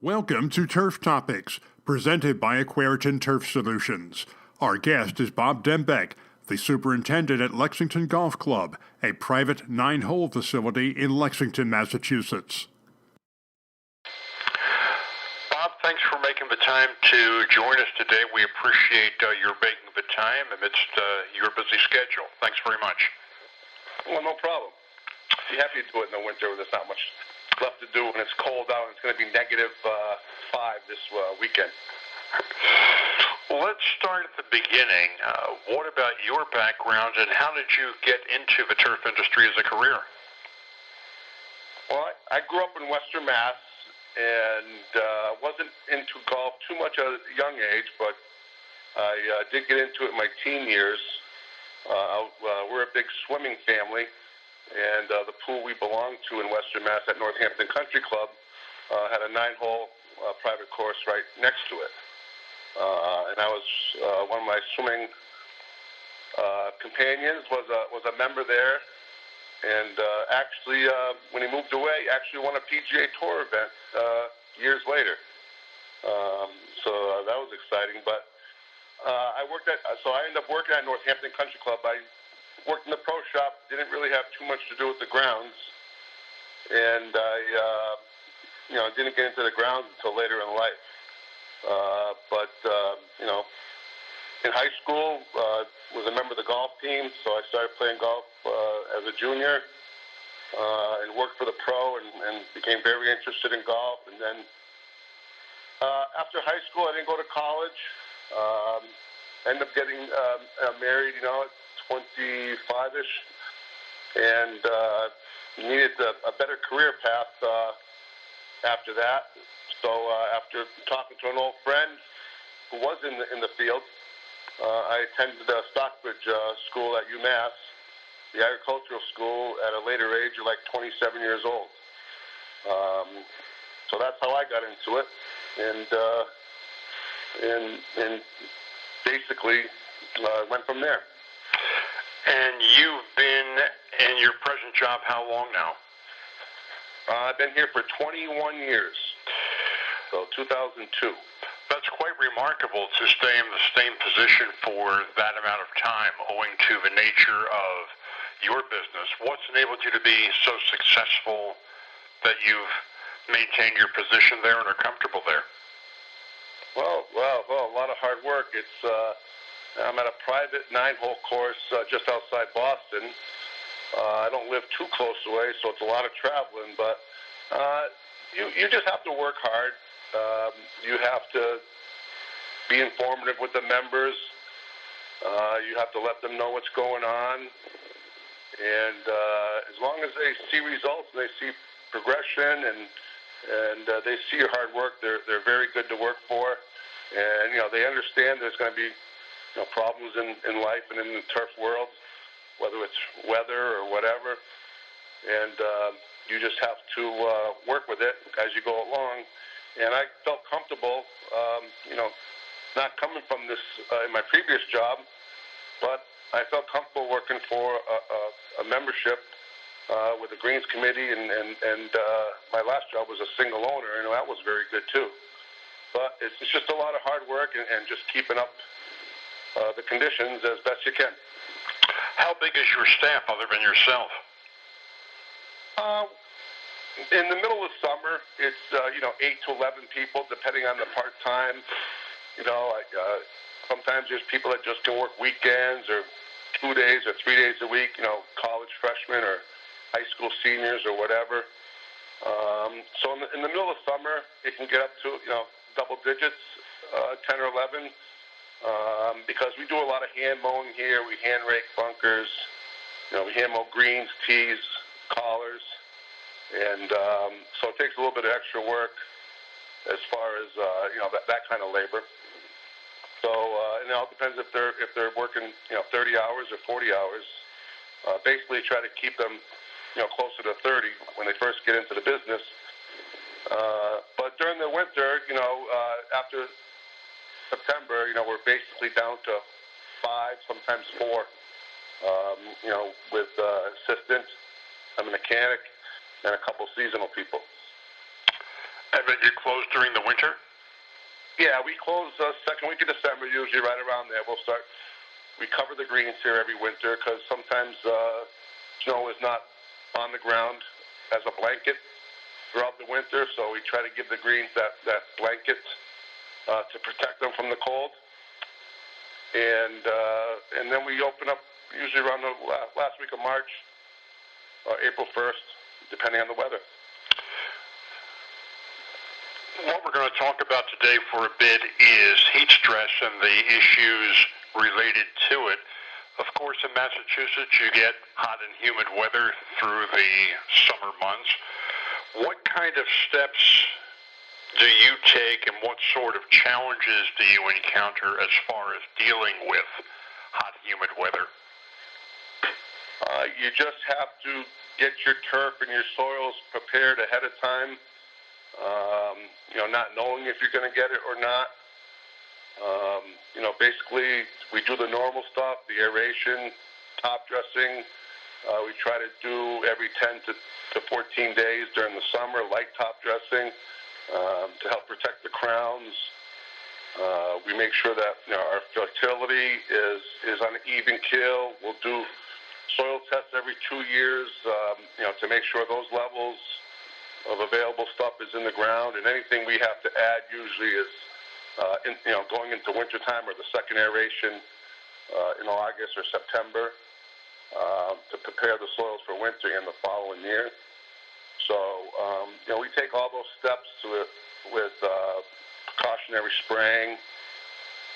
Welcome to Turf Topics, presented by Aquaritin Turf Solutions. Our guest is Bob Dembek, the superintendent at Lexington Golf Club, a private 9-hole facility in Lexington, Massachusetts. Bob, thanks for making the time to join us today. We appreciate your making the time amidst your busy schedule. Thanks very much. Well, no problem. Be happy to do it in the winter when there's not much left to do and it's cold out and it's going to be negative 5 this weekend. Well, let's start at the beginning. What about your background and how did you get into the turf industry as a career? Well, I grew up in Western Mass and wasn't into golf too much at a young age, but I did get into it in my teen years. We're a big swimming family. And the pool we belonged to in Western Mass at Northampton Country Club had a 9-hole private course right next to it. And I was one of my swimming companions was a member there. And actually, when he moved away, actually won a PGA Tour event years later. So that was exciting. But I ended up working at Northampton Country Club. I worked in the pro shop, didn't really have too much to do with the grounds, and I didn't get into the grounds until later in life. But in high school, was a member of the golf team, so I started playing golf as a junior and worked for the pro and became very interested in golf. And then after high school, I didn't go to college. Ended up getting married, 25-ish, and needed a better career path after that. So after talking to an old friend who was in the field, I attended Stockbridge School at UMass, the agricultural school, at a later age of like 27 years old. So that's how I got into it, and basically went from there. And you've been in your present job how long now? I've been here for 21 years, so 2002. That's quite remarkable to stay in the same position for that amount of time, owing to the nature of your business. What's enabled you to be so successful that you've maintained your position there and are comfortable there? Well, a lot of hard work. I'm at a private 9-hole course just outside Boston. I don't live too close away, so it's a lot of traveling. But you just have to work hard. You have to be informative with the members. You have to let them know what's going on. And as long as they see results and they see progression and they see your hard work, they're very good to work for. And they understand there's going to be problems in life and in the turf world, whether it's weather or whatever, and you just have to work with it as you go along. And I felt comfortable, not coming from this in my previous job, but I felt comfortable working for a membership with the Greens Committee, and my last job was a single owner, and that was very good too. But it's just a lot of hard work and just keeping up the conditions as best you can. How big is your staff other than yourself? In the middle of summer, it's 8 to 11 people, depending on the part-time. Sometimes there's people that just can work weekends or 2 days or 3 days a week. College freshmen or high school seniors or whatever. So in the middle of summer, it can get up to double digits, 10 or 11. Because we do a lot of hand mowing here. We hand rake bunkers, we hand mow greens, tees, collars, and so it takes a little bit of extra work as far as that kind of labor. So it all depends if they're working 30 hours or 40 hours. Basically, try to keep them closer to 30 when they first get into the business. But during the winter, after September, we're basically down to 5, sometimes 4, with assistant, a mechanic, and a couple seasonal people. And then you close during the winter? Yeah, we close second week of December, usually right around there. We cover the greens here every winter because sometimes snow is not on the ground as a blanket throughout the winter, so we try to give the greens that blanket to protect them from the cold. And then we open up usually around the last week of March or April 1st, depending on the weather. What we're going to talk about today for a bit is heat stress and the issues related to it. Of course, in Massachusetts, you get hot and humid weather through the summer months. What kind of steps do you take and what sort of challenges do you encounter as far as dealing with hot, humid weather? You just have to get your turf and your soils prepared ahead of time, not knowing if you're going to get it or not. Basically, we do the normal stuff, the aeration, top dressing. We try to do every 10 to 14 days during the summer, light top dressing to help protect the crowns. We make sure that our fertility is on an even keel. We'll do soil tests every 2 years, to make sure those levels of available stuff is in the ground. And anything we have to add usually is, going into wintertime or the second aeration in August or September to prepare the soils for winter and the following year. So, we take all those steps with precautionary spraying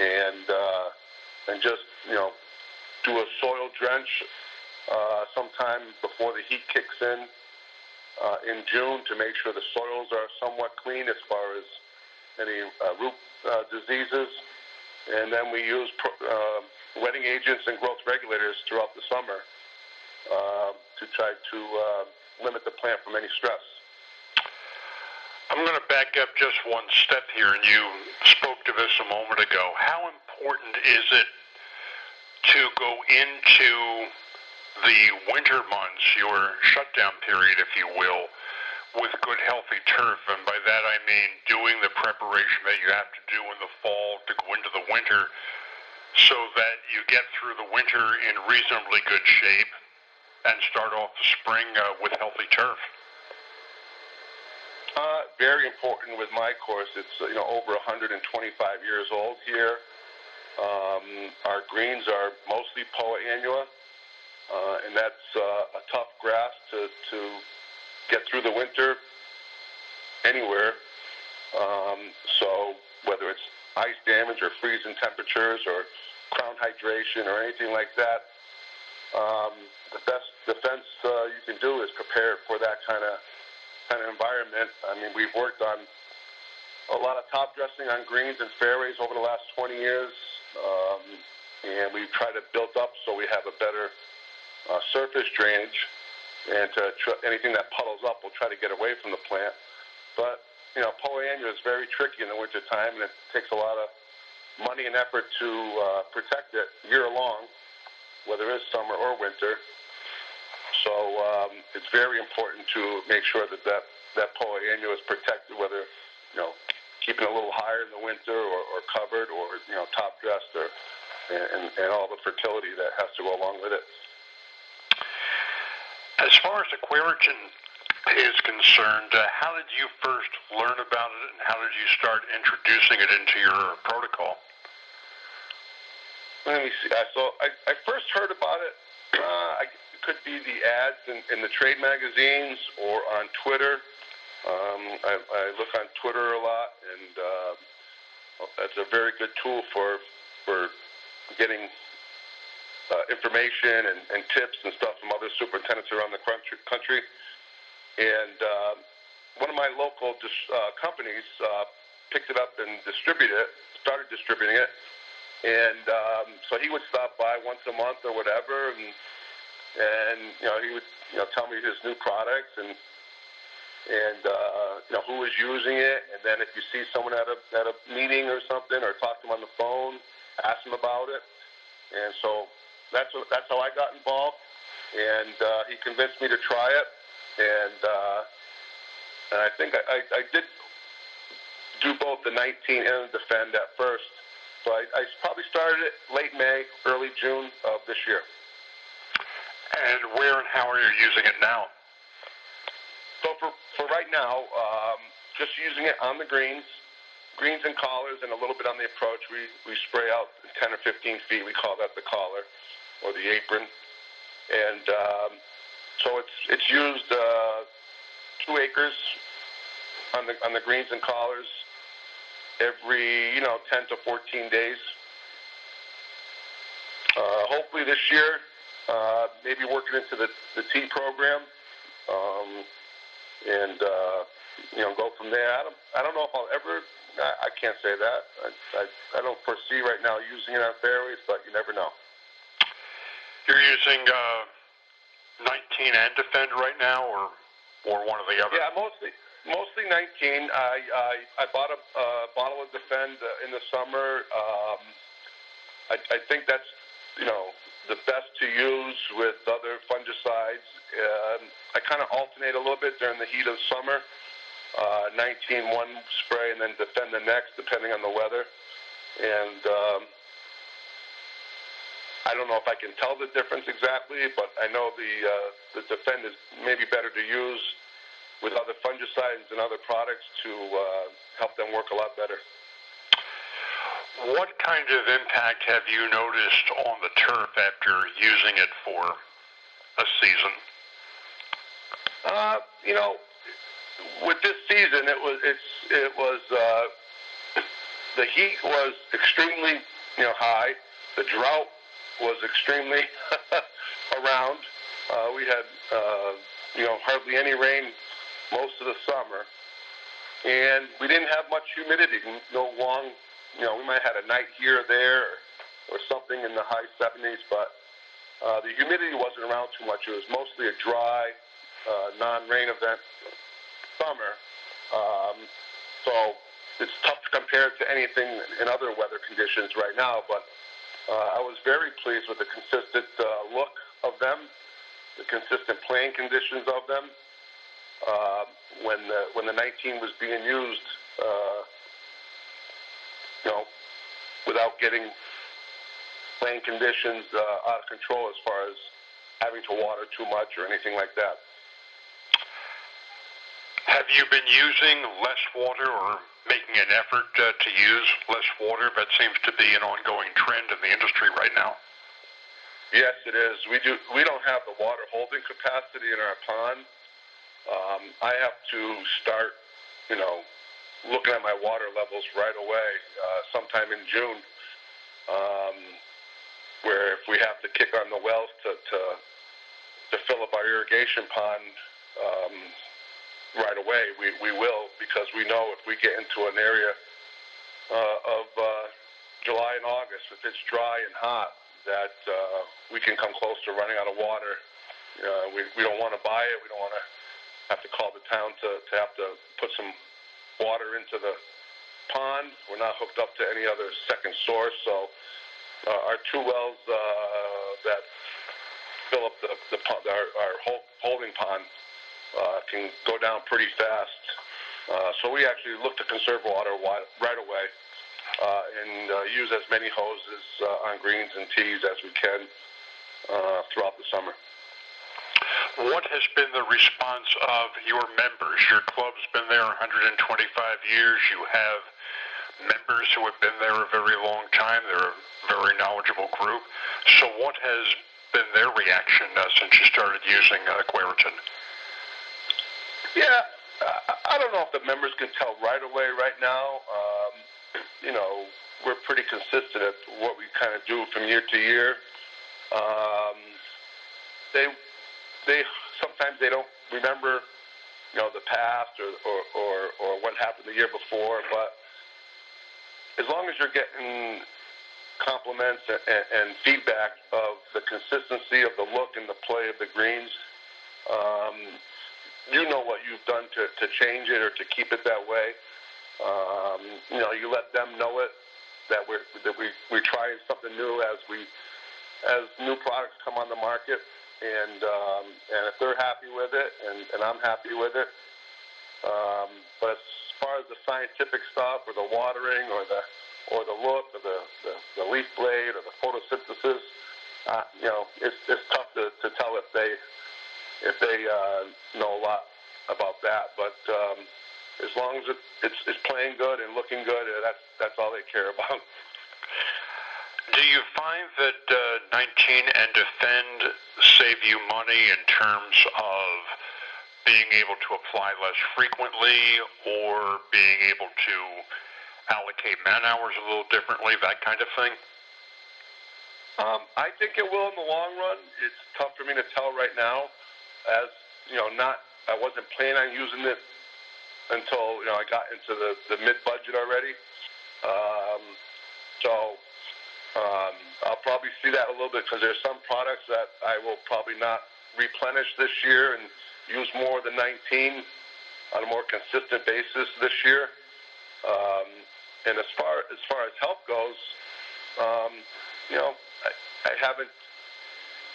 and just, do a soil drench sometime before the heat kicks in June to make sure the soils are somewhat clean as far as any root diseases. And then we use wetting agents and growth regulators throughout the summer to try to limit the plant from any stress. I'm going to back up just one step here, and you spoke to this a moment ago. How important is it to go into the winter months, your shutdown period, if you will, with good, healthy turf? And by that I mean doing the preparation that you have to do in the fall to go into the winter so that you get through the winter in reasonably good shape and start off the spring with healthy turf. Very important with my course. It's over 125 years old here. Our greens are mostly Poa annua, and that's a tough grass to get through the winter anywhere. So whether it's ice damage or freezing temperatures or crown hydration or anything like that, the best defense you can do is prepare for that kind of environment. I mean, we've worked on a lot of top dressing on greens and fairways over the last 20 years, and we've tried to build up so we have a better surface drainage, and anything that puddles up, we'll try to get away from the plant. But, Poa annua is very tricky in the wintertime, and it takes a lot of money and effort to protect it year long, whether it's summer or winter. So it's very important to make sure that Poa annua is protected, whether, keeping it a little higher in the winter or covered or, top dressed and all the fertility that has to go along with it. As far as Aquaritin is concerned, how did you first learn about it and how did you start introducing it into your protocol? Let me see. So I first heard about it. It could be the ads in the trade magazines or on Twitter. I look on Twitter a lot, and that's a very good tool for getting information and tips and stuff from other superintendents around the country. And one of my local companies picked it up and started distributing it. And so he would stop by once a month or whatever, and he would tell me his new products and who was using it. And then if you see someone at a meeting or something, or talk to them on the phone, ask them about it. And so that's how I got involved. And he convinced me to try it. And I think I did do both the 19 and the Defend at first. So I probably started it late May, early June of this year. And where and how are you using it now? So for right now, just using it on the greens and collars, and a little bit on the approach. We spray out 10 or 15 feet. We call that the collar or the apron. And so it's used 2 acres on the greens and collars every 10 to 14 days. Hopefully this year, maybe working into the tee program, and go from there. I don't know if I'll ever. I can't say that. I don't foresee right now using it on fairways, but you never know. You're using 19 and Defend right now, or one or the other? Yeah, mostly 19. I bought a bottle of Defend in the summer. I think that's the best to use with other fungicides. I kind of alternate a little bit during the heat of summer. 19 one spray and then Defend the next, depending on the weather. And I don't know if I can tell the difference exactly, but I know the Defend is maybe better to use with other fungicides and other products to help them work a lot better. What kind of impact have you noticed on the turf after using it for a season? With this season, the heat was extremely high. The drought was extremely around. We had hardly any rain most of the summer, and we didn't have much humidity. No long, we might have had a night here or there or something in the high 70s, but the humidity wasn't around too much. It was mostly a dry, non-rain event summer. So it's tough to compare it to anything in other weather conditions right now, but I was very pleased with the consistent look of them, the consistent playing conditions of them. When the 19 was being used, without getting playing conditions out of control as far as having to water too much or anything like that. Have you been using less water or making an effort to use less water? That seems to be an ongoing trend in the industry right now. Yes, it is. We don't have the water holding capacity in our pond. I have to start, looking at my water levels right away, sometime in June, where if we have to kick on the wells to fill up our irrigation pond right away, we will, because we know if we get into an area of July and August, if it's dry and hot, that we can come close to running out of water. We don't want to buy it. We don't want to have to call the town to have to put some water into the pond. We're not hooked up to any other second source, so our 2 wells that fill up our holding pond can go down pretty fast. So we actually look to conserve water right away and use as many hoses on greens and tees as we can throughout the summer. What has been the response of your members? Your club's been there 125 years. You have members who have been there a very long time. They're a very knowledgeable group. So what has been their reaction since you started using Aquaritin? Yeah, I don't know if the members can tell right away right now. We're pretty consistent at what we kind of do from year to year. They sometimes they don't remember, the past or what happened the year before. But as long as you're getting compliments and feedback of the consistency of the look and the play of the greens, you know what you've done to change it or to keep it that way. You let them know it, that we're trying something new as new products come on the market, and if they're happy with it and I'm happy with it. But as far as the scientific stuff, or the watering, or the look, or the leaf blade, or the photosynthesis, it's tough to tell if they know a lot about that. But as long as it's playing good and looking good, that's all they care about. Do you find that 19 and Defend save you money in terms of being able to apply less frequently, or being able to allocate man hours a little differently, that kind of thing? I think it will in the long run. It's tough for me to tell right now, as I wasn't planning on using it until I got into the mid-budget already. I'll probably see that a little bit, because there's some products that I will probably not replenish this year and use more than 19 on a more consistent basis this year. And as far as help goes, I haven't.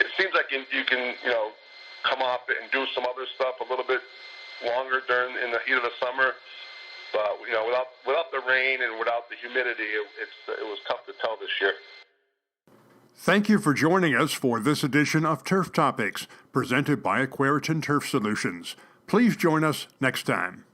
It seems like you can come off it and do some other stuff a little bit longer in the heat of the summer. But without the rain and without the humidity, it was tough to tell this year. Thank you for joining us for this edition of Turf Topics, presented by Aquaritin Turf Solutions. Please join us next time.